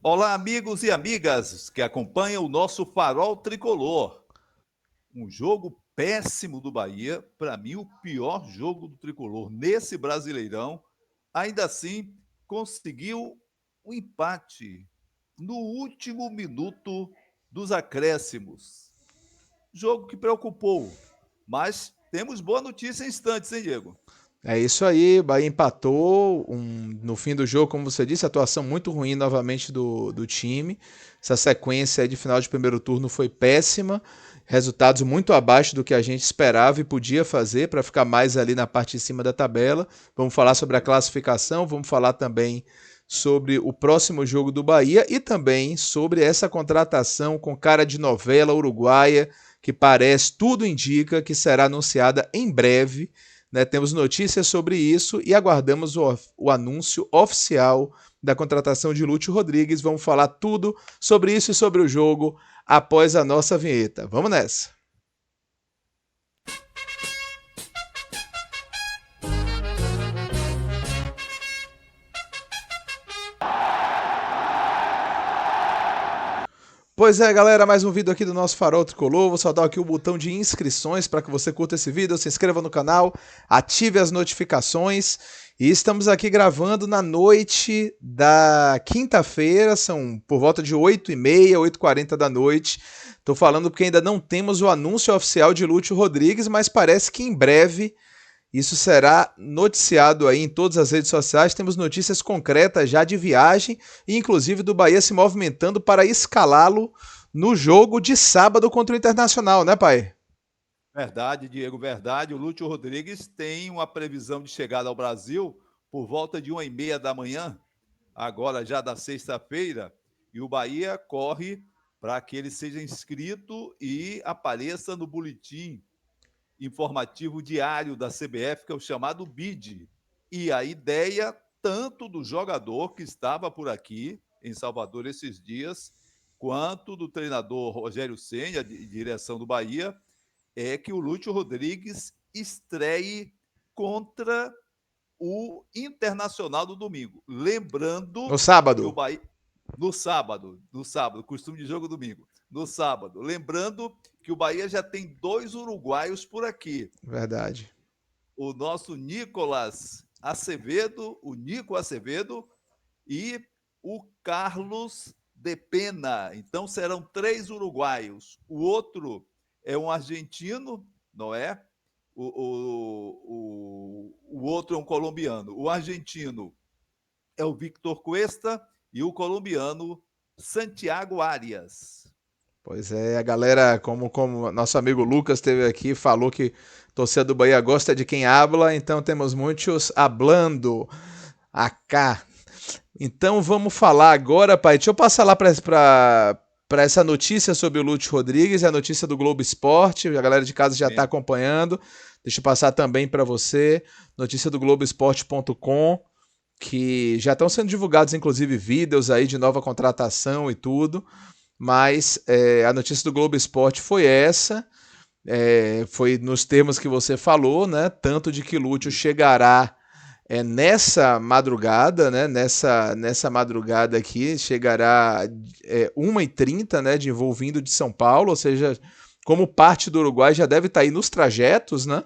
Olá, amigos e amigas que acompanham o nosso Farol Tricolor. Um jogo péssimo do Bahia, para mim o pior jogo do Tricolor nesse Brasileirão. Ainda assim, conseguiu um empate no último minuto dos acréscimos. Jogo que preocupou, mas temos boa notícia em instantes, hein, Diego? É isso aí, o Bahia empatou no fim do jogo, como você disse, atuação muito ruim novamente do time. Essa sequência aí de final de primeiro turno foi péssima, resultados muito abaixo do que a gente esperava e podia fazer para ficar mais ali na parte de cima da tabela. Vamos falar sobre a classificação, vamos falar também sobre o próximo jogo do Bahia e também sobre essa contratação com cara de novela uruguaia, que parece, tudo indica que será anunciada em breve, né? Temos notícias sobre isso e aguardamos o anúncio oficial da contratação de Lúcio Rodrigues. Vamos falar tudo sobre isso e sobre o jogo após a nossa vinheta. Vamos nessa! Pois é, galera, mais um vídeo aqui do nosso Farol Tricolor. Vou soltar aqui o botão de inscrições para que você curta esse vídeo, se inscreva no canal, ative as notificações. E estamos aqui gravando na noite da quinta-feira, são por volta de 8h30, 8h40 da noite. Estou falando porque ainda não temos o anúncio oficial de Lúcio Rodrigues, mas parece que em breve isso será noticiado aí em todas as redes sociais. Temos notícias concretas já de viagem e inclusive do Bahia se movimentando para escalá-lo no jogo de sábado contra o Internacional, né, pai? Verdade, Diego, verdade. O Lúcio Rodrigues tem uma previsão de chegada ao Brasil por volta de 1h30 da manhã, agora já da sexta-feira, e o Bahia corre para que ele seja inscrito e apareça no boletim informativo diário da CBF, que é o chamado BID. E a ideia, tanto do jogador que estava por aqui, em Salvador, esses dias, quanto do treinador Rogério Ceni, a direção do Bahia, é que o Lúcio Rodrigues estreie contra o Internacional do domingo. No Lembrando que o sábado. Bahia. No sábado, costume de jogo domingo. No sábado. Lembrando que o Bahia já tem dois uruguaios por aqui. Verdade. O nosso Nicolas Acevedo, o Nico Acevedo e o Carlos de Pena. Então serão três uruguaios. O outro é um argentino, não é? O outro é um colombiano. O argentino é o Victor Cuesta e o colombiano Santiago Arias. Pois é, a galera, como nosso amigo Lucas esteve aqui, falou que torcida do Bahia gosta de quem habla, então temos muitos hablando acá. Então vamos falar agora, pai. Deixa eu passar lá para essa notícia sobre o Lúcio Rodrigues, a notícia do Globo Esporte. A galera de casa já está Sim. acompanhando. Deixa eu passar também para você, notícia do Globoesporte.com, que já estão sendo divulgados, inclusive, vídeos aí de nova contratação e tudo. Mas a notícia do Globo Esporte foi essa. Foi nos termos que você falou, né? Tanto de que Lúcio Isso. chegará nessa madrugada, né? Nessa madrugada aqui, chegará 1h30, né? De voo vindo de São Paulo, ou seja, como parte do Uruguai já deve estar aí nos trajetos, né?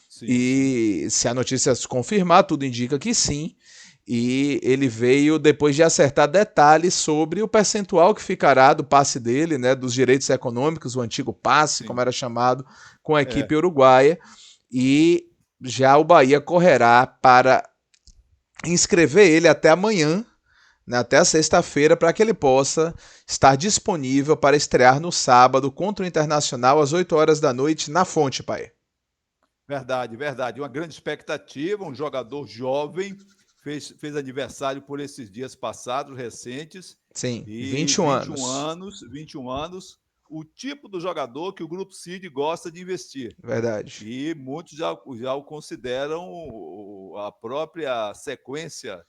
Sim, sim. E se a notícia se confirmar, tudo indica que sim. E ele veio depois de acertar detalhes sobre o percentual que ficará do passe dele, né, dos direitos econômicos, o antigo passe, como Sim. era chamado, com a É. equipe uruguaia. E já o Bahia correrá para inscrever ele até amanhã, né, até a sexta-feira, para que ele possa estar disponível para estrear no sábado contra o Internacional às 8 horas da noite na Fonte, pai. Verdade, verdade. Uma grande expectativa, um jogador jovem, fez aniversário por esses dias passados, recentes, Sim, e 21 21 anos. anos, 21 anos, o tipo do jogador que o Grupo Cid gosta de investir. Verdade. E muitos já o consideram a própria sequência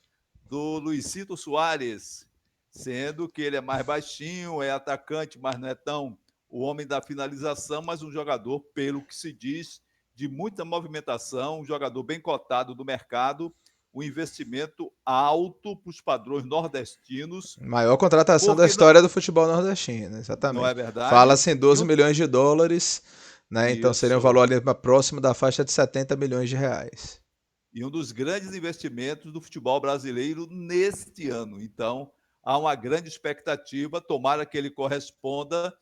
do Luizito Soares, sendo que ele é mais baixinho, é atacante, mas não é tão o homem da finalização, mas um jogador, pelo que se diz, de muita movimentação, um jogador bem cotado do mercado um investimento alto para os padrões nordestinos, Maior contratação da porque não, história do futebol nordestino, não é exatamente. verdade? Fala-se em E 12 milhões de dólares, né? Então seria um isso. valor ali próximo da faixa de 70 milhões de reais. E um dos grandes investimentos do futebol brasileiro neste ano. Então, há uma grande expectativa, tomara que ele corresponda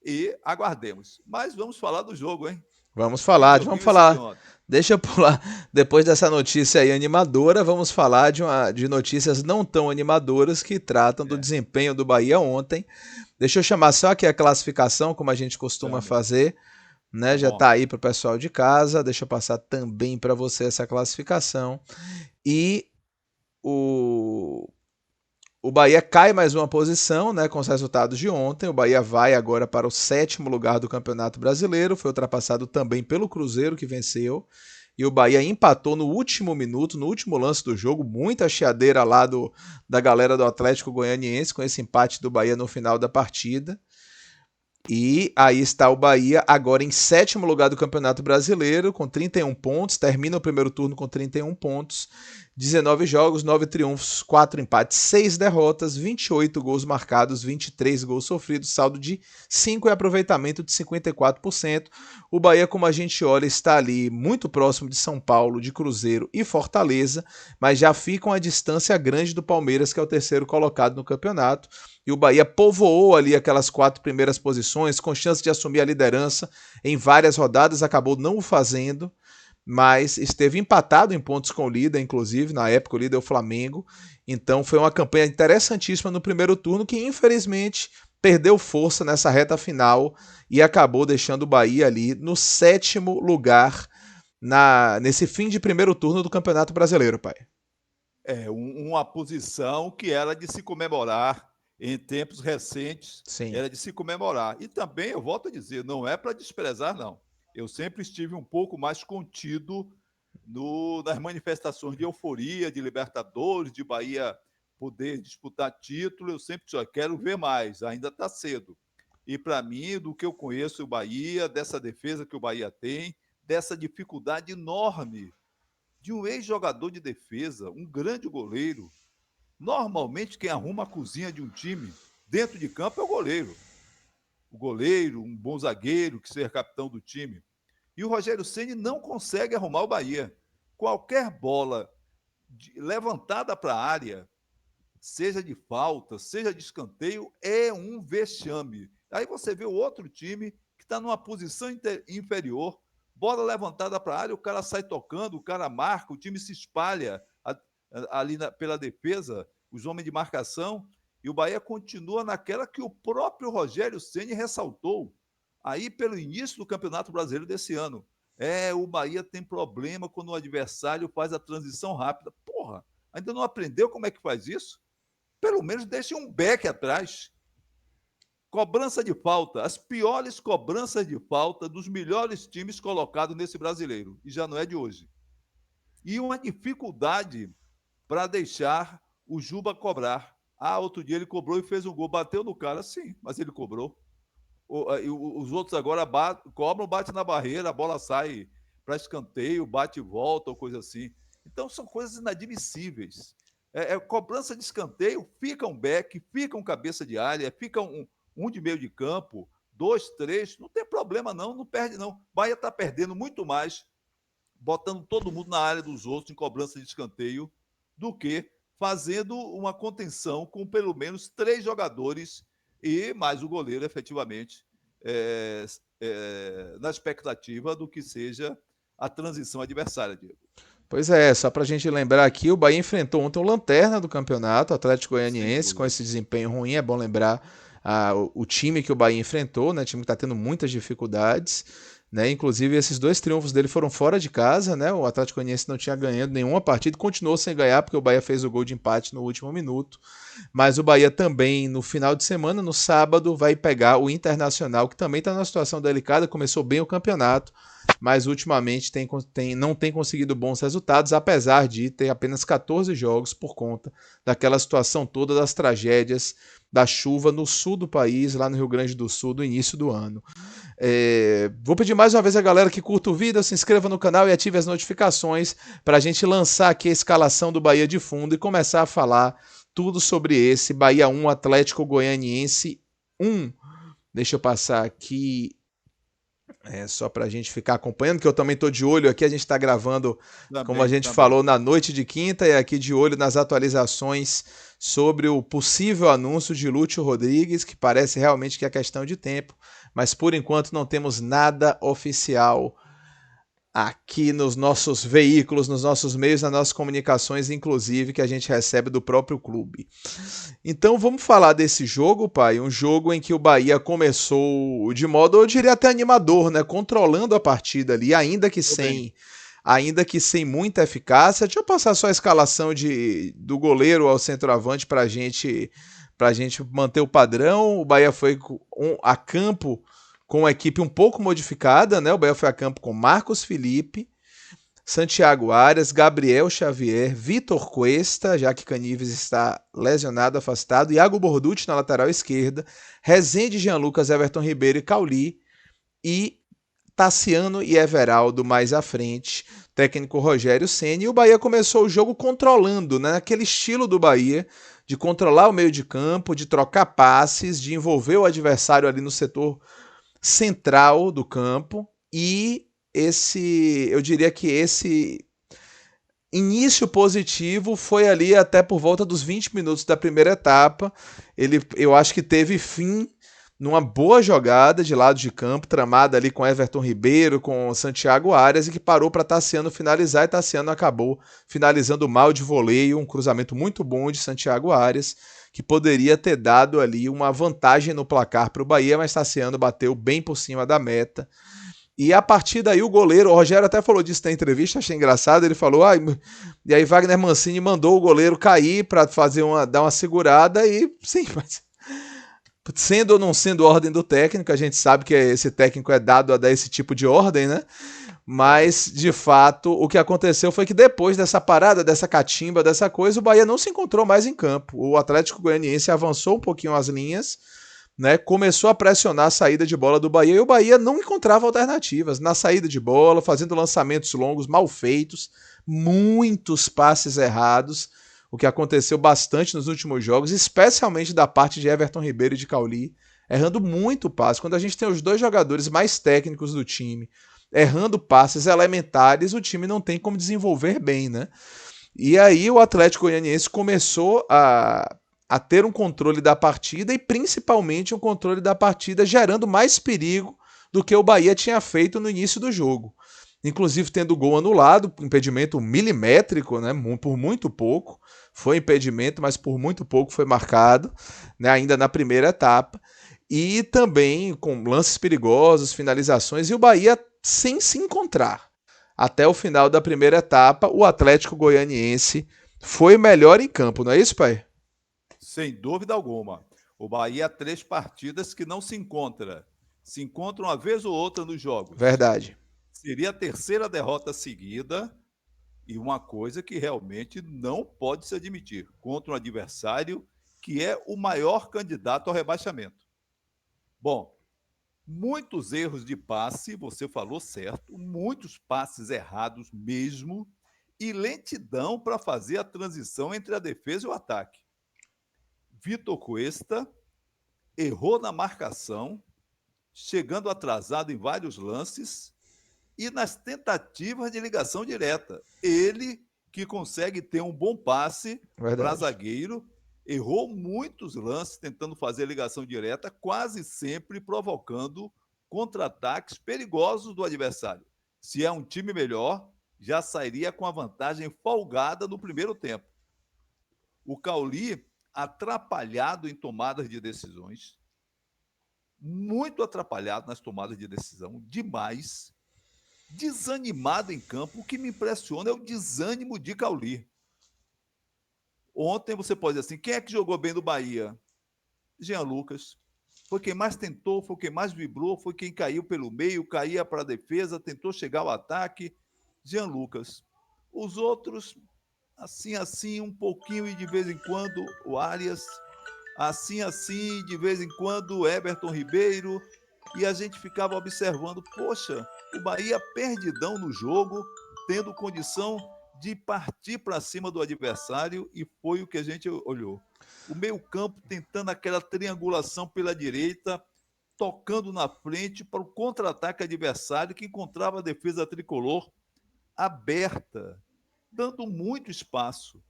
e aguardemos. Mas vamos falar do jogo, hein? Que Vamos joguinho esse de falar. ontem. Deixa eu pular. Depois dessa notícia aí animadora, vamos falar de notícias não tão animadoras que tratam do É, desempenho do Bahia ontem. Deixa eu chamar só aqui a classificação, como a gente costuma chame. fazer, né? Tá Já bom. tá aí para o pessoal de casa. Deixa eu passar também para você essa classificação. E o O Bahia cai mais uma posição, né, com os resultados de ontem. O Bahia vai agora para o 7º lugar do Campeonato Brasileiro. Foi ultrapassado também pelo Cruzeiro, que venceu. E o Bahia empatou no último minuto, no último lance do jogo. Muita chiadeira lá da galera do Atlético Goianiense com esse empate do Bahia no final da partida. E aí está o Bahia agora em 7º lugar do Campeonato Brasileiro, com 31 pontos. Termina o primeiro turno com 31 pontos. 19 jogos, 9 triunfos, 4 empates, 6 derrotas, 28 gols marcados, 23 gols sofridos, saldo de 5 e aproveitamento de 54%. O Bahia, como a gente olha, está ali muito próximo de São Paulo, de Cruzeiro e Fortaleza, mas já fica uma distância grande do Palmeiras, que é o terceiro colocado no campeonato. E o Bahia povoou ali aquelas 4 primeiras posições, com chance de assumir a liderança em várias rodadas, acabou não o fazendo, mas esteve empatado em pontos com o líder, inclusive, na época o líder é o Flamengo. Então foi uma campanha interessantíssima no primeiro turno, que infelizmente perdeu força nessa reta final e acabou deixando o Bahia ali no 7º lugar nesse fim de primeiro turno do Campeonato Brasileiro, pai. Uma posição que era de se comemorar em tempos recentes, Sim. era de se comemorar. E também, eu volto a dizer, não é para desprezar, não. Eu sempre estive um pouco mais contido nas manifestações de euforia, de Libertadores, de Bahia poder disputar título. Eu sempre disse, quero ver mais, ainda está cedo. E para mim, do que eu conheço o Bahia, dessa defesa que o Bahia tem, dessa dificuldade enorme de um ex-jogador de defesa, um grande goleiro. Normalmente, quem arruma a cozinha de um time dentro de campo é o goleiro. O goleiro, um bom zagueiro, que seja capitão do time. E o Rogério Ceni não consegue arrumar o Bahia. Qualquer bola levantada para a área, seja de falta, seja de escanteio, é um vexame. Aí você vê o outro time que está numa posição inferior, bola levantada para a área, o cara sai tocando, o cara marca, o time se espalha ali pela defesa, os homens de marcação, e o Bahia continua naquela que o próprio Rogério Ceni ressaltou aí pelo início do Campeonato Brasileiro desse ano. O Bahia tem problema quando o adversário faz a transição rápida. Porra, ainda não aprendeu como é que faz isso? Pelo menos deixe um back atrás. Cobrança de falta, as piores cobranças de falta dos melhores times colocados nesse brasileiro, e já não é de hoje. E uma dificuldade para deixar o Juba cobrar. Outro dia ele cobrou e fez um gol, bateu no cara, sim, mas ele cobrou. Os outros agora cobram, bate na barreira, a bola sai para escanteio, bate e volta, ou coisa assim. Então são coisas inadmissíveis. Cobrança de escanteio, fica um back, fica um cabeça de área, fica um de meio de campo, 2, 3, não tem problema não perde não. Bahia está perdendo muito mais, botando todo mundo na área dos outros em cobrança de escanteio, do que fazendo uma contenção com pelo menos 3 jogadores e mais o goleiro, efetivamente, na expectativa do que seja a transição adversária, Diego. Pois é, só pra gente lembrar aqui, o Bahia enfrentou ontem o lanterna do campeonato, o Atlético Sem Goianiense, com dúvida. esse desempenho ruim. É bom lembrar o time que o Bahia enfrentou, né? Time que está tendo muitas dificuldades, né? Inclusive, esses 2 triunfos dele foram fora de casa, né? O Atlético Goianiense não tinha ganhado nenhuma partida, continuou sem ganhar, porque o Bahia fez o gol de empate no último minuto. Mas o Bahia também, no final de semana, no sábado, vai pegar o Internacional, que também está numa situação delicada, começou bem o campeonato, mas ultimamente não tem conseguido bons resultados, apesar de ter apenas 14 jogos por conta daquela situação toda das tragédias da chuva no sul do país, lá no Rio Grande do Sul, no início do ano. Vou pedir mais uma vez a galera que curta o vídeo, se inscreva no canal e ative as notificações para a gente lançar aqui a escalação do Bahia de fundo e começar a falar tudo sobre esse Bahia 1, Atlético Goianiense 1. Deixa eu passar aqui só para a gente ficar acompanhando, que eu também estou de olho aqui, a gente está gravando, como a gente falou, na noite de quinta, e aqui de olho nas atualizações sobre o possível anúncio de Lúcio Rodrigues, que parece realmente que é questão de tempo, mas por enquanto não temos nada oficial aqui nos nossos veículos, nos nossos meios, nas nossas comunicações, inclusive, que a gente recebe do próprio clube. Então vamos falar desse jogo, pai, um jogo em que o Bahia começou de modo, eu diria até animador, né, controlando a partida ali, ainda que sem muita eficácia. Deixa eu passar só a escalação do goleiro ao centroavante para a gente manter o padrão. O Bahia foi a campo com uma equipe um pouco modificada, né? O Bahia foi a campo com Marcos Felipe, Santiago Arias, Gabriel Xavier, Vitor Cuesta, já que Canives está lesionado, afastado, Iago Borducci na lateral esquerda, Rezende, Jean Lucas, Everton Ribeiro e Cauli, e Tassiano e Everaldo mais à frente, técnico Rogério Ceni. E o Bahia começou o jogo controlando, né? Aquele estilo do Bahia, de controlar o meio de campo, de trocar passes, de envolver o adversário ali no setor central do campo, e eu diria que esse início positivo foi ali até por volta dos 20 minutos da primeira etapa. Eu acho que teve fim numa boa jogada de lado de campo, tramada ali com Everton Ribeiro, com Santiago Arias, e que parou para Tassiano finalizar, e Tassiano acabou finalizando mal de voleio, um cruzamento muito bom de Santiago Arias, que poderia ter dado ali uma vantagem no placar para o Bahia, mas Tassiano bateu bem por cima da meta. E a partir daí o goleiro, o Rogério até falou disso na entrevista, achei engraçado, ele falou, e aí Wagner Mancini mandou o goleiro cair para dar uma segurada, e sim, mas sendo ou não sendo ordem do técnico, a gente sabe que esse técnico é dado a dar esse tipo de ordem, né? Mas, de fato, o que aconteceu foi que depois dessa parada, dessa catimba, dessa coisa, o Bahia não se encontrou mais em campo. O Atlético Goianiense avançou um pouquinho as linhas, né? Começou a pressionar a saída de bola do Bahia, e o Bahia não encontrava alternativas na saída de bola, fazendo lançamentos longos, mal feitos, muitos passes errados, o que aconteceu bastante nos últimos jogos, especialmente da parte de Everton Ribeiro e de Cauli, errando muito passe. Quando a gente tem os dois jogadores mais técnicos do time errando passes elementares, o time não tem como desenvolver bem, né? E aí o Atlético Goianiense começou a ter um controle da partida, e principalmente um controle da partida gerando mais perigo do que o Bahia tinha feito no início do jogo. Inclusive tendo gol anulado, impedimento milimétrico, né, por muito pouco. Foi impedimento, mas por muito pouco foi marcado, né, ainda na primeira etapa. E também com lances perigosos, finalizações, e o Bahia sem se encontrar. Até o final da primeira etapa, o Atlético Goianiense foi melhor em campo, não é isso, pai? Sem dúvida alguma. O Bahia há 3 partidas que não se encontra. Se encontra uma vez ou outra nos jogos. Verdade. Seria a terceira derrota seguida, e uma coisa que realmente não pode se admitir contra um adversário que é o maior candidato ao rebaixamento. Bom, muitos erros de passe, você falou certo, muitos passes errados mesmo, e lentidão para fazer a transição entre a defesa e o ataque. Vitor Cuesta errou na marcação, chegando atrasado em vários lances e nas tentativas de ligação direta. Ele, que consegue ter um bom passe para zagueiro, errou muitos lances tentando fazer ligação direta, quase sempre provocando contra-ataques perigosos do adversário. Se é um time melhor, já sairia com a vantagem folgada no primeiro tempo. O Cauli, atrapalhado em tomadas de decisões, muito atrapalhado nas tomadas de decisão, demais, desanimado em campo. O que me impressiona é o desânimo de Cauli. Ontem você pode dizer assim, quem é que jogou bem do Bahia? Jean Lucas. Foi quem mais tentou, foi quem mais vibrou, foi quem caiu pelo meio, caía para a defesa, tentou chegar ao ataque. Jean Lucas. Os outros, assim, um pouquinho e de vez em quando o Arias, assim, de vez em quando o Everton Ribeiro, e a gente ficava observando, poxa, o Bahia perdidão no jogo, tendo condição de partir para cima do adversário, e foi o que a gente olhou. O meio-campo tentando aquela triangulação pela direita, tocando na frente para o contra-ataque adversário, que encontrava a defesa tricolor aberta, dando muito espaço.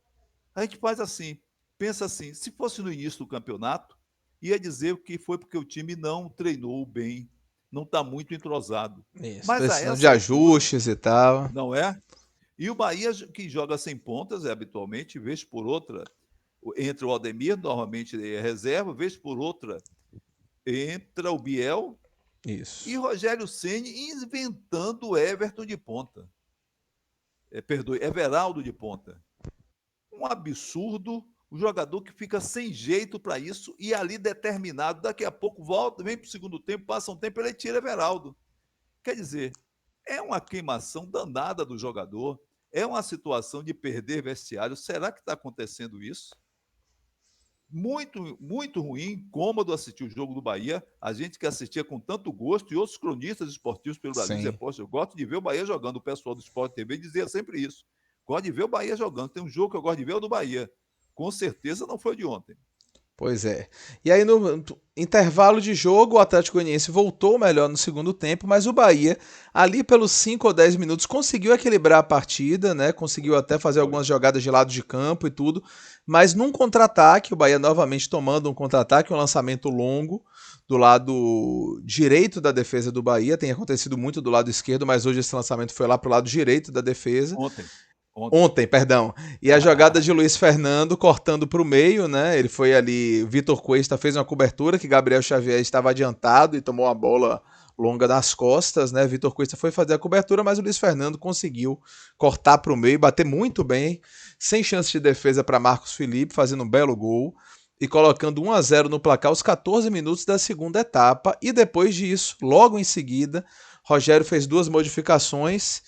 A gente faz assim, pensa assim, se fosse no início do campeonato, ia dizer que foi porque o time não treinou bem, não está muito entrosado. Isso, Mas a precisando de essa altura, ajustes e tal. não é? E o Bahia, que joga sem pontas, habitualmente, vez por outra, entra o Aldemir, normalmente é reserva, vez por outra, entra o Biel e Isso. Rogério Ceni inventando o Everton de ponta. Perdoe, Everaldo de ponta. Um absurdo, o jogador que fica sem jeito para isso e ali determinado, daqui a pouco volta, vem para o segundo tempo, passa um tempo, ele tira Everaldo. Quer dizer, é uma queimação danada do jogador, é uma situação de perder vestiário. Será que está acontecendo isso? Muito, muito ruim, incômodo assistir o jogo do Bahia. A gente que assistia com tanto gosto e outros cronistas esportivos pelo Brasil diziam, Sim. poxa, eu gosto de ver o Bahia jogando. O pessoal do Sport TV dizia sempre isso. Gosto de ver o Bahia jogando. Tem um jogo que eu gosto de ver, é o do Bahia. Com certeza não foi de ontem. Pois é. E aí, no intervalo de jogo, o Atlético Goianiense voltou melhor no segundo tempo, mas o Bahia, ali pelos 5 ou 10 minutos, conseguiu equilibrar a partida, né? Conseguiu até fazer Foi. algumas jogadas de lado de campo e tudo. Mas num contra-ataque, o Bahia novamente tomando um contra-ataque, um lançamento longo do lado direito da defesa do Bahia. Tem acontecido muito do lado esquerdo, mas hoje esse lançamento foi lá pro lado direito da defesa. Ontem. Ontem. Ontem, perdão. E a jogada de Luiz Fernando cortando para o meio, né? Ele foi ali. Vitor Cuesta fez uma cobertura que Gabriel Xavier estava adiantado e tomou a bola longa das costas, né? Vitor Cuesta foi fazer a cobertura, mas o Luiz Fernando conseguiu cortar para o meio, bater muito bem, sem chance de defesa para Marcos Felipe, fazendo um belo gol e colocando 1-0 no placar aos 14 minutos da segunda etapa. E depois disso, logo em seguida, Rogério fez duas modificações,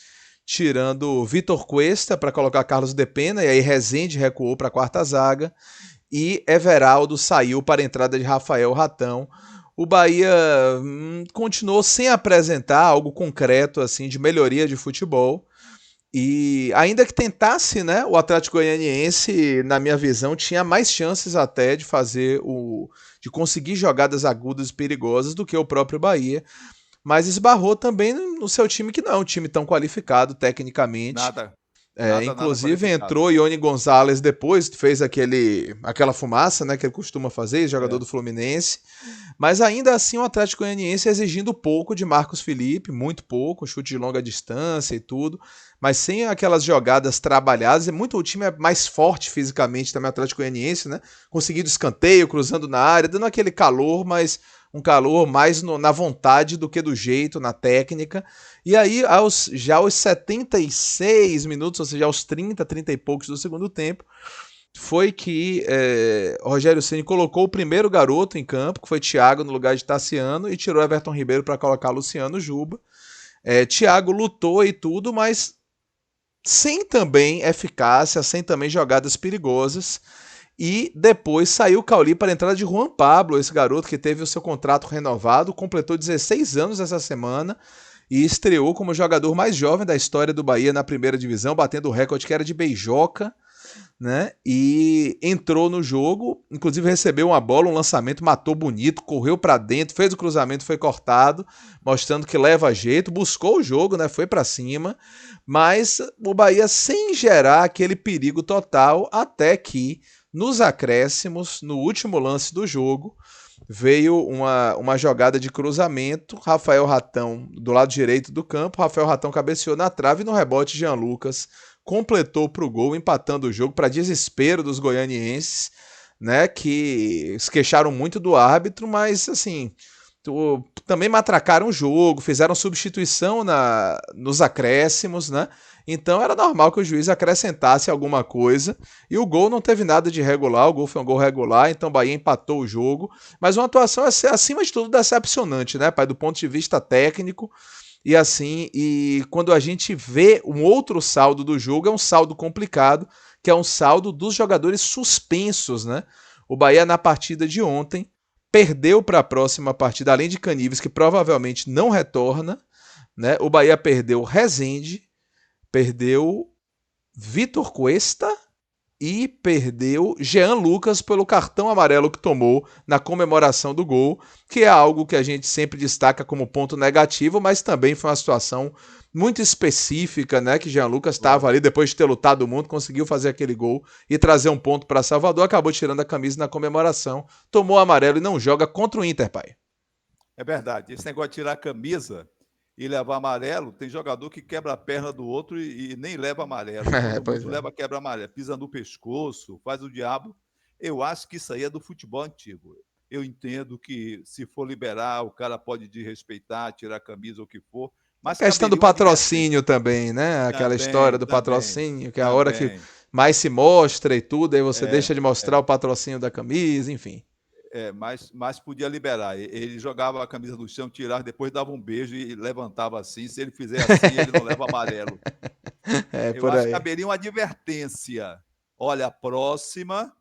tirando Vitor Cuesta para colocar Carlos Depena, e aí Rezende recuou para a quarta zaga, e Everaldo saiu para a entrada de Rafael Ratão. O Bahia continuou sem apresentar algo concreto assim de melhoria de futebol. E ainda que tentasse, né, o Atlético Goianiense, na minha visão, tinha mais chances até de fazer de conseguir jogadas agudas e perigosas do que o próprio Bahia. Mas esbarrou também no seu time, que não é um time tão qualificado tecnicamente. Nada. Nada Inclusive qualificado. entrou Ione Gonzalez depois, fez aquela fumaça, né, que ele costuma fazer, jogador do Fluminense. Mas ainda assim o Atlético Goianiense exigindo pouco de Marcos Felipe, muito pouco, chute de longa distância e tudo, mas sem aquelas jogadas trabalhadas. O time é mais forte fisicamente também, o Atlético Goianiense, né? Conseguindo escanteio, cruzando na área, dando aquele calor, mas um calor mais na vontade do que do jeito, na técnica. E aí, já aos 76 minutos, ou seja, aos 30 e poucos do segundo tempo, foi que Rogério Ceni colocou o primeiro garoto em campo, que foi Thiago no lugar de Tassiano, e tirou Everton Ribeiro para colocar Luciano Juba. Thiago lutou e tudo, mas sem também eficácia, sem também jogadas perigosas. E depois saiu o Cauli para a entrada de Juan Pablo, esse garoto que teve o seu contrato renovado, completou 16 anos essa semana e estreou como o jogador mais jovem da história do Bahia na primeira divisão, batendo o recorde que era de Beijoca, né? E entrou no jogo, inclusive recebeu uma bola, um lançamento, matou bonito, correu para dentro, fez o cruzamento, foi cortado, mostrando que leva jeito, buscou o jogo, né? Foi para cima, mas o Bahia sem gerar aquele perigo total, até que nos acréscimos, no último lance do jogo, veio uma jogada de cruzamento, Rafael Ratão do lado direito do campo, Rafael Ratão cabeceou na trave e no rebote Jean Lucas completou para o gol, empatando o jogo para desespero dos goianienses, né, que se queixaram muito do árbitro, mas assim, também matracaram o jogo, fizeram substituição nos acréscimos, né? Então era normal que o juiz acrescentasse alguma coisa. E o gol não teve nada de irregular, o gol foi um gol regular, então o Bahia empatou o jogo. Mas uma atuação acima de tudo decepcionante, né, pai? Do ponto de vista técnico. E assim, e quando a gente vê um outro saldo do jogo, é um saldo complicado, que é um saldo dos jogadores suspensos, né? O Bahia na partida de ontem perdeu para a próxima partida, além de Canives, que provavelmente não retorna, né? O Bahia perdeu Rezende, perdeu Vitor Cuesta e perdeu Jean Lucas pelo cartão amarelo que tomou na comemoração do gol, que é algo que a gente sempre destaca como ponto negativo, mas também foi uma situação muito específica, né, que Jean Lucas estava ali depois de ter lutado o mundo, conseguiu fazer aquele gol e trazer um ponto para Salvador, acabou tirando a camisa na comemoração, tomou amarelo e não joga contra o Inter, pai. É verdade, esse negócio de tirar a camisa e levar amarelo, tem jogador que quebra a perna do outro e nem leva amarelo. Quando leva, quebra amarelo, pisa no pescoço, faz o diabo. Eu acho que isso aí é do futebol antigo. Eu entendo que se for liberar, o cara pode desrespeitar, tirar a camisa ou o que for. Mas a questão do patrocínio também, né? Aquela história do patrocínio, que é a hora que mais se mostra e tudo, aí você deixa de mostrar o patrocínio da camisa, enfim. Mas podia liberar. Ele jogava a camisa no chão, tirava, depois dava um beijo e levantava assim. Se ele fizer assim, ele não leva amarelo. Eu acho que caberia uma advertência. Olha, a próxima,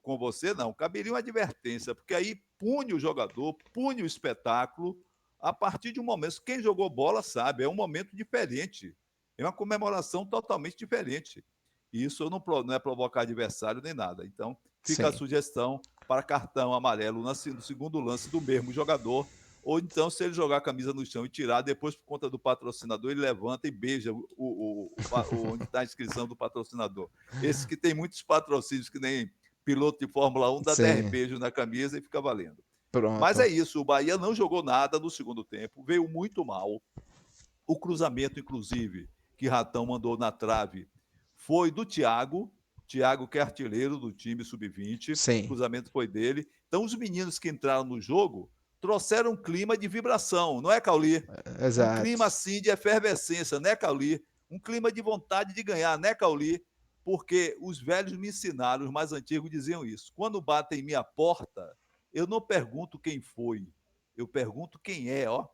com você não, caberia uma advertência, porque aí pune o jogador, pune o espetáculo, a partir de um momento. Quem jogou bola sabe, é um momento diferente. É uma comemoração totalmente diferente. E isso não é provocar adversário nem nada. Então, fica a sugestão para cartão amarelo no segundo lance do mesmo jogador, ou então, se ele jogar a camisa no chão e tirar, depois, por conta do patrocinador, ele levanta e beija onde está a inscrição do patrocinador. Esse que tem muitos patrocínios, que nem piloto de Fórmula 1, dá 10 beijos na camisa e fica valendo. Pronto. Mas é isso, o Bahia não jogou nada no segundo tempo, veio muito mal. O cruzamento, inclusive, que Ratão mandou na trave, foi do Thiago, que é artilheiro do time sub-20, o cruzamento foi dele. Então, os meninos que entraram no jogo trouxeram um clima de vibração, não é, Cauli? Exato. Um clima, assim, de efervescência, né, Cauli? Um clima de vontade de ganhar, né, Cauli? Porque os velhos me ensinaram, os mais antigos diziam isso. Quando batem em minha porta, eu não pergunto quem foi, eu pergunto quem é, ó.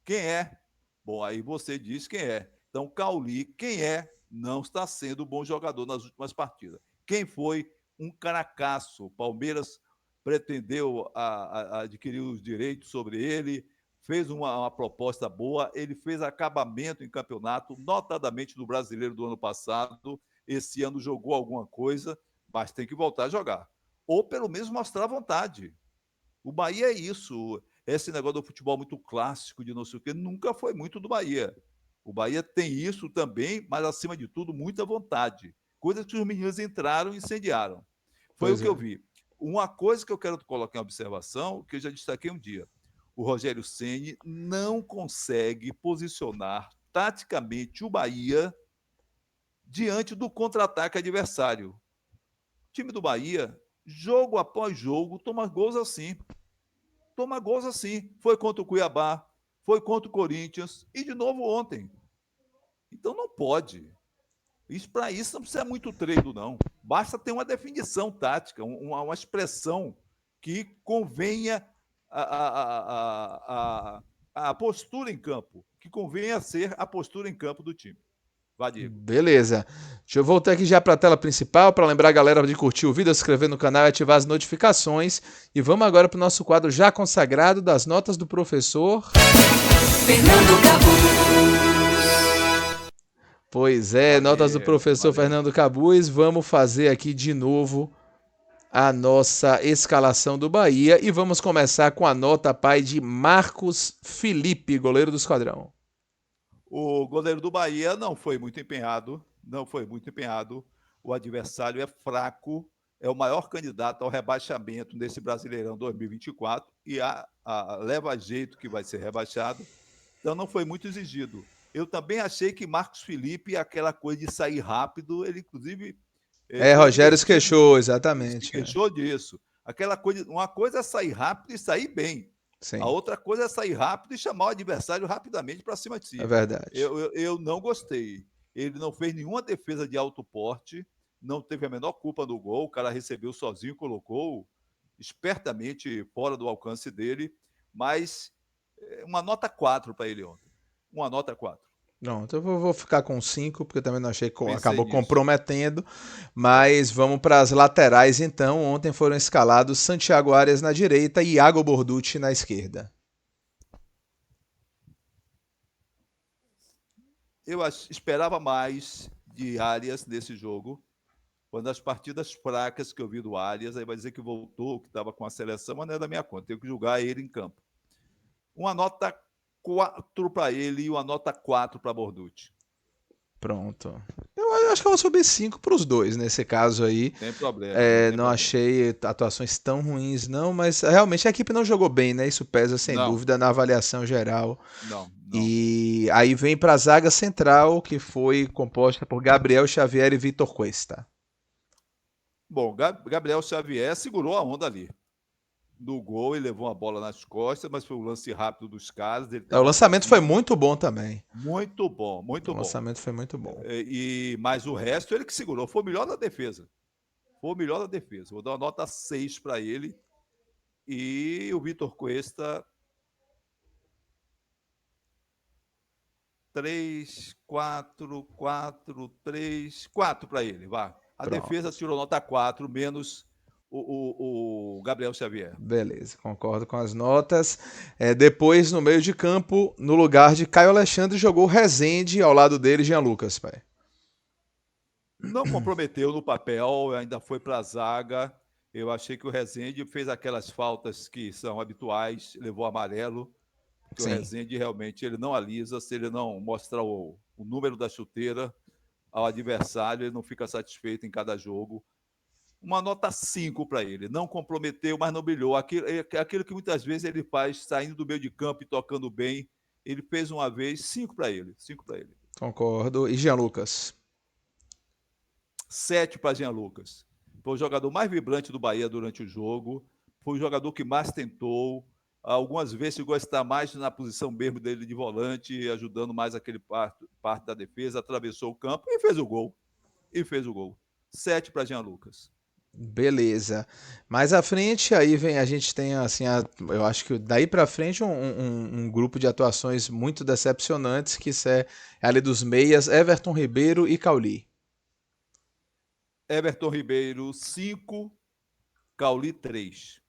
Quem é? Bom, aí você diz quem é. Então, Cauli, quem é, não está sendo bom jogador nas últimas partidas. Quem foi? Um caracaço. O Palmeiras pretendeu adquirir os direitos sobre ele, fez uma proposta boa, ele fez acabamento em campeonato, notadamente no Brasileiro do ano passado. Esse ano jogou alguma coisa, mas tem que voltar a jogar. Ou pelo menos mostrar vontade. O Bahia é isso. Esse negócio do futebol muito clássico, de não sei o quê, nunca foi muito do Bahia. O Bahia tem isso também, mas, acima de tudo, muita vontade. Coisas que os meninos entraram e incendiaram. Foi o que eu vi. Uma coisa que eu quero colocar em observação, que eu já destaquei um dia. O Rogério Ceni não consegue posicionar taticamente o Bahia diante do contra-ataque adversário. O time do Bahia, jogo após jogo, toma gols assim. Toma gols assim. Foi contra o Cuiabá, foi contra o Corinthians e de novo ontem. Então não pode. Para isso não precisa muito treino, não. Basta ter uma definição tática, uma expressão que convenha a postura em campo, que convenha ser a postura em campo do time. Vai, Diego. Beleza. Deixa eu voltar aqui já para a tela principal para lembrar a galera de curtir o vídeo, se inscrever no canal e ativar as notificações. E vamos agora para o nosso quadro já consagrado das notas do professor Fernando Cabuz. Pois é, notas do professor Fernando Cabuz. Vamos fazer aqui de novo a nossa escalação do Bahia e vamos começar com a nota, pai, de Marcos Felipe, goleiro do Esquadrão. O goleiro do Bahia não foi muito empenhado, O adversário é fraco, é o maior candidato ao rebaixamento nesse Brasileirão 2024 e leva a jeito que vai ser rebaixado. Então não foi muito exigido. Eu também achei que Marcos Felipe, aquela coisa de sair rápido, ele inclusive... Rogério se queixou, exatamente. Se queixou disso. Aquela coisa, uma coisa é sair rápido e sair bem. Sim, A outra coisa é sair rápido e chamar o adversário rapidamente para cima de é si. verdade. Eu não gostei. Ele não fez nenhuma defesa de alto porte, não teve a menor culpa no gol. O cara recebeu sozinho, colocou espertamente fora do alcance dele. Mas uma nota 4 para ele ontem. Uma nota 4. Não, então eu vou ficar com 5, porque eu também não achei que Pensei acabou nisso. comprometendo. É. Mas vamos para as laterais então. Ontem foram escalados Santiago Arias na direita e Iago Borducci na esquerda. Eu esperava mais de Arias nesse jogo. Quando as partidas fracas que eu vi do Arias, aí vai dizer que voltou, que estava com a seleção, mas não é da minha conta. Tenho que julgar ele em campo. Uma nota 4 para ele e uma nota 4 para Borducci. Pronto. Eu acho que eu vou subir 5 para os dois nesse caso aí. Tem problema, não tem Não problema. achei atuações tão ruins, não, mas realmente a equipe não jogou bem, né? Isso pesa sem Não, dúvida na avaliação geral. não. E aí vem para a zaga central, que foi composta por Gabriel Xavier e Vitor Cuesta. Bom, Gabriel Xavier segurou a onda ali. No gol, ele levou uma bola nas costas, mas foi um lance rápido dos caras. Ele O estava lançamento foi sozinho. muito bom também. Muito bom, muito O bom. lançamento foi muito bom. Mas o resto ele que segurou. Foi o melhor da defesa. Foi o melhor da defesa. Vou dar uma nota 6 para ele. E o Vitor Cuesta, 3, 4, 4, 3, 4 para ele, vá. A defesa Pronto. tirou nota 4, menos o Gabriel Xavier. Beleza, concordo com as notas. Depois, no meio de campo, no lugar de Caio Alexandre, jogou Rezende, ao lado dele, Jean Lucas, pai. Não comprometeu no papel, ainda foi para a zaga. Eu achei que o Rezende fez aquelas faltas que são habituais, levou amarelo, porque o Sim, Rezende realmente ele não alisa, se ele não mostrar o número da chuteira ao adversário, ele não fica satisfeito em cada jogo. Uma nota 5 para ele. Não comprometeu, mas não brilhou. Aquilo que muitas vezes ele faz, saindo do meio de campo e tocando bem. Ele fez uma vez, 5 para ele. 5 para ele. concordo. E Jean Lucas? 7 para Jean Lucas. Foi o jogador mais vibrante do Bahia durante o jogo. Foi o jogador que mais tentou. Algumas vezes chegou a estar mais na posição mesmo dele de volante, ajudando mais aquele parte da defesa, atravessou o campo e fez o gol. 7 para Jean Lucas. Beleza. Mais à frente, aí vem, a gente tem, assim, eu acho que daí pra frente um grupo de atuações muito decepcionantes, que é ali dos meias, Everton Ribeiro e Cauli. Everton Ribeiro, 5, Cauli, 3.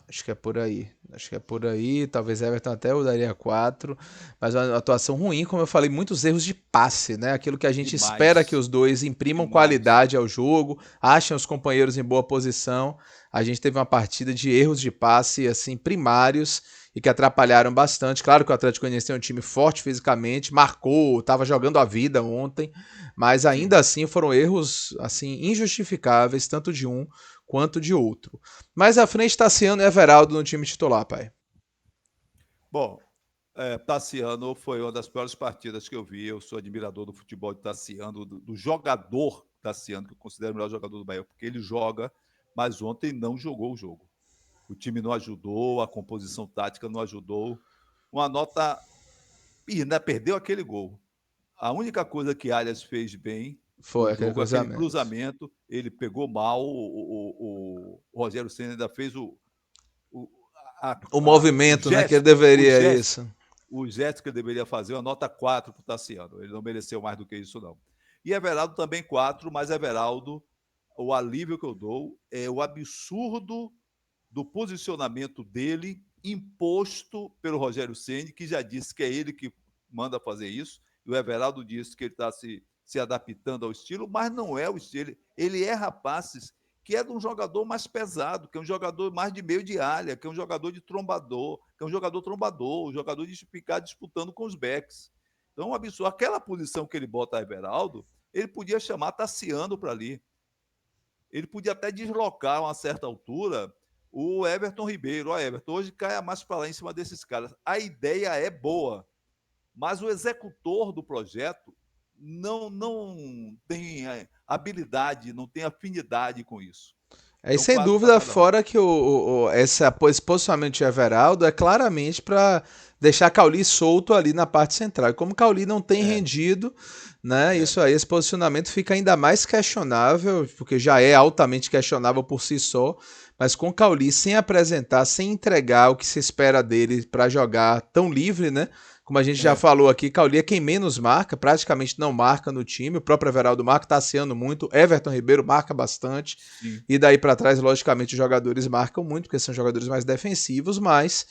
Acho que é por aí. Acho que é por aí. Talvez Everton até eu daria 4. Mas uma atuação ruim, como eu falei, muitos erros de passe, né? Aquilo que a gente espera que Demais. os dois imprimam Demais. qualidade ao jogo, achem os companheiros em boa posição. A gente teve uma partida de erros de passe, assim, primários e que atrapalharam bastante. Claro que o Atlético Goianiense tem um time forte fisicamente, marcou, estava jogando a vida ontem, mas Sim. ainda assim foram erros, assim, injustificáveis, tanto de um quanto de outro. Mais à frente, Tassiano e Everaldo no time titular, pai. Bom, Tassiano foi uma das piores partidas que eu vi. Eu sou admirador do futebol de Tassiano, do jogador Tassiano, que eu considero o melhor jogador do Bahia, porque ele joga, mas ontem não jogou o jogo. O time não ajudou, a composição tática não ajudou. Uma nota. E ainda perdeu aquele gol. A única coisa que Arias fez bem no Foi aquele jogo, aquele cruzamento. cruzamento, ele pegou mal. O Rogério Ceni ainda fez o, O o movimento, né, que ele gesto, o deveria gesto, isso. o gesto que ele deveria fazer, uma nota 4 para o Tassiano. Ele não mereceu mais do que isso, não. E Everaldo também 4, mas Everaldo, o alívio que eu dou é o absurdo do posicionamento dele imposto pelo Rogério Ceni, que já disse que é ele que manda fazer isso, e o Everaldo disse que ele está se adaptando ao estilo, mas não é o estilo. Ele erra passes que é de um jogador mais pesado, que é um jogador mais de meio de área, que é um jogador de trombador, que é um jogador trombador, um jogador de ficar disputando com os backs. Então, um absurdo. Aquela posição que ele bota Everaldo, ele podia chamar Tassiano para ali. Ele podia até deslocar a uma certa altura o Everton Ribeiro. Ó, Everton, hoje cai mais para lá em cima desses caras. A ideia é boa, mas o executor do projeto não tem habilidade, não tem afinidade com isso. É, e sem dúvida, fora que esse posicionamento de Everaldo é claramente para deixar Cauli solto ali na parte central. E como Cauli não tem rendido, né? Isso aí, esse posicionamento fica ainda mais questionável, porque já é altamente questionável por si só. Mas com Cauli sem apresentar, sem entregar o que se espera dele para jogar tão livre, né? Como a gente já falou aqui, Cauli é quem menos marca, praticamente não marca no time. O próprio Everaldo marca, Tassiano muito, Everton Ribeiro marca bastante. Sim. E daí para trás, logicamente, os jogadores marcam muito, porque são jogadores mais defensivos, mas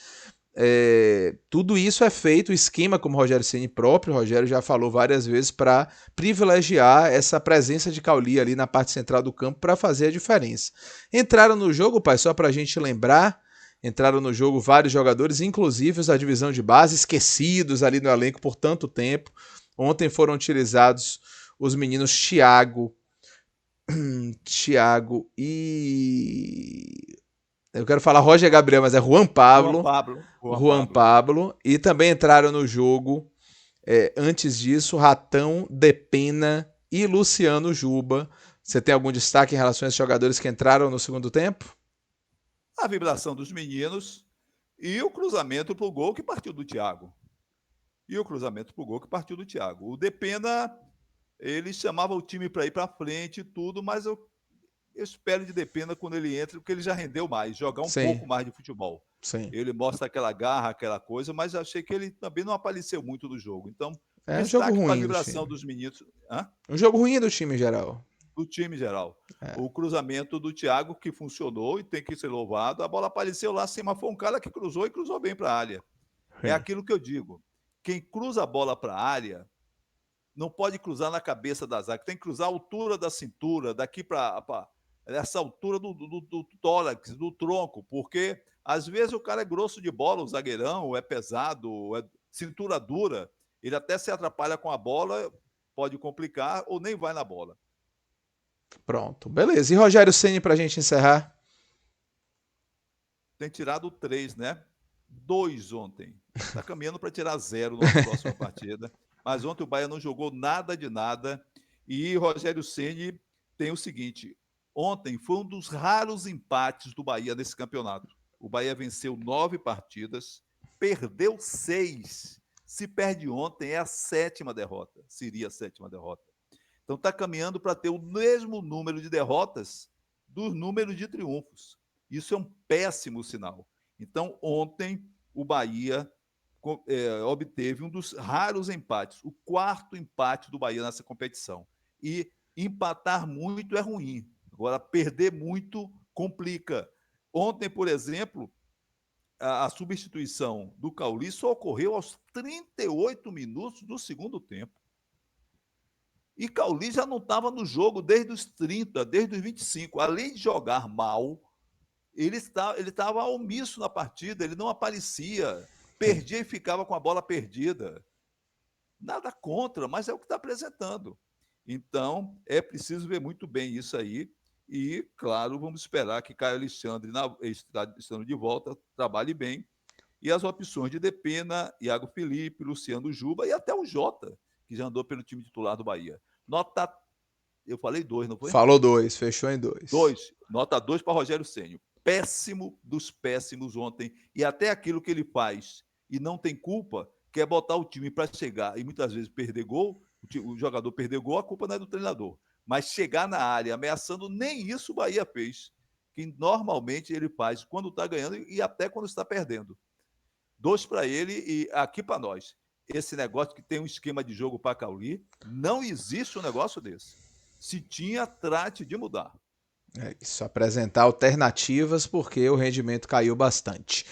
tudo isso é feito, o esquema, como o Rogério Ceni próprio, o Rogério já falou várias vezes, para privilegiar essa presença de Cauli ali na parte central do campo para fazer a diferença. Entraram no jogo, pai, só para a gente lembrar, entraram no jogo vários jogadores, inclusive os da divisão de base, esquecidos ali no elenco por tanto tempo. Ontem foram utilizados os meninos Thiago e... Eu quero falar Roger Gabriel, mas é Juan Pablo. Juan Pablo. E também entraram no jogo, antes disso, Ratão, Depena e Luciano Juba. Você tem algum destaque em relação a esses jogadores que entraram no segundo tempo? A vibração dos meninos e o cruzamento para o gol que partiu do Thiago. O Depena, ele chamava o time para ir para frente e tudo, mas eu espero de Depena quando ele entra, porque ele já rendeu mais, jogar um pouco mais de futebol. Sim. Ele mostra aquela garra, aquela coisa, mas achei que ele também não apareceu muito no jogo. Então, um jogo ruim a vibração dos meninos. Um jogo ruim do time em geral. Do time em geral. O cruzamento do Thiago, que funcionou e tem que ser louvado, a bola apareceu lá acima, foi um cara que cruzou e cruzou bem para a área. É aquilo que eu digo. Quem cruza a bola para a área não pode cruzar na cabeça da zaga, tem que cruzar a altura da cintura, daqui para essa altura do tórax, do tronco, porque às vezes o cara é grosso de bola, o zagueirão, é pesado, é cintura dura, ele até se atrapalha com a bola, pode complicar ou nem vai na bola. Pronto, beleza. E Rogério Ceni pra gente encerrar? Tem tirado 3, né? 2 ontem. Tá caminhando para tirar 0 na próxima partida. Mas ontem o Bahia não jogou nada de nada. E Rogério Ceni tem o seguinte: ontem foi um dos raros empates do Bahia nesse campeonato. O Bahia venceu 9 partidas, perdeu 6. Se perde ontem, é a 7ª derrota. Seria a 7ª derrota. Então está caminhando para ter o mesmo número de derrotas do número de triunfos. Isso é um péssimo sinal. Então, ontem, o Bahia obteve um dos raros empates, o 4º empate do Bahia nessa competição. E empatar muito é ruim. Agora, perder muito complica. Ontem, por exemplo, a substituição do Cauli só ocorreu aos 38 minutos do segundo tempo. E Cauli já não estava no jogo desde os 30, desde os 25. Além de jogar mal, ele estava omisso na partida, ele não aparecia, perdia e ficava com a bola perdida. Nada contra, mas é o que está apresentando. Então, é preciso ver muito bem isso aí. E, claro, vamos esperar que Caio Alexandre, estando de volta, trabalhe bem. E as opções de Depena, Iago Felipe, Luciano Juba e até o Jota, que já andou pelo time titular do Bahia. Nota... Eu falei 2, não foi? Falou 2, fechou em 2. 2. Nota 2 para Rogério Ceni. Péssimo dos péssimos ontem. E até aquilo que ele faz e não tem culpa, que é botar o time para chegar e muitas vezes perder gol, o jogador perder gol, a culpa não é do treinador. Mas chegar na área ameaçando, nem isso o Bahia fez. Que normalmente ele faz quando está ganhando e até quando está perdendo. 2 para ele e aqui para nós. Esse negócio que tem um esquema de jogo para Cauli, não existe um negócio desse. Se tinha, trate de mudar. É isso, apresentar alternativas, porque o rendimento caiu bastante.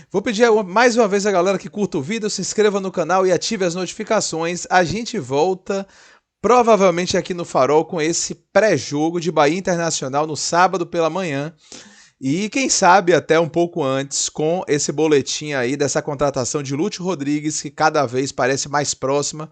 Vou pedir mais uma vez a galera que curta o vídeo, se inscreva no canal e ative as notificações. A gente volta provavelmente aqui no Farol com esse pré-jogo de Bahia Internacional no sábado pela manhã. E quem sabe até um pouco antes com esse boletim aí dessa contratação de Lúcio Rodrigues, que cada vez parece mais próxima.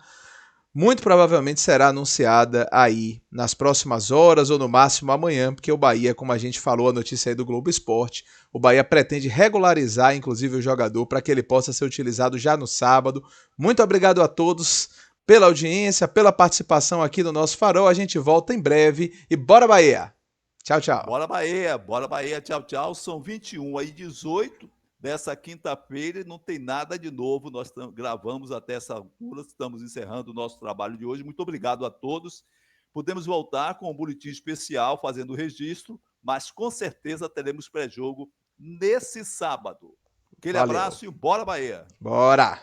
Muito provavelmente será anunciada aí nas próximas horas ou no máximo amanhã, porque o Bahia, como a gente falou, a notícia aí do Globo Esporte, o Bahia pretende regularizar inclusive o jogador para que ele possa ser utilizado já no sábado. Muito obrigado a todos pela audiência, pela participação aqui no nosso Farol. A gente volta em breve e bora Bahia! Tchau, tchau. Bora Bahia, tchau, tchau. São 21h18 dessa quinta-feira e não tem nada de novo. Nós gravamos até essa altura, estamos encerrando o nosso trabalho de hoje. Muito obrigado a todos. Podemos voltar com um boletim especial fazendo o registro, mas com certeza teremos pré-jogo nesse sábado. Aquele Valeu. abraço e bora Bahia! Bora!